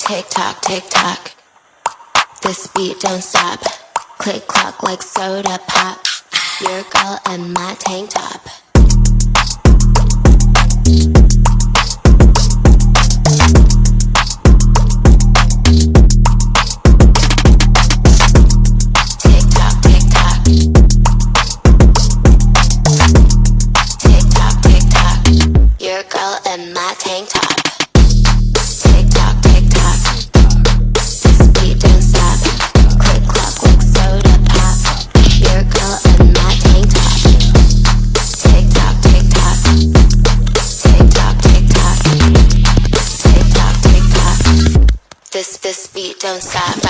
Tick tock, tick tock. This beat don't stop. Click clock like soda pop. Your girl and my tank top. Tick tock, tick tock. Tick tock, tick tock. Your girl and my tank top. Tick tock, tick tock. This beat don't stop. Click clock like soda pop. Your girl and my tank top. Tick tock, tick tock. Tick tock, tick tock. Tick tock, tick tock. This beat don't stop.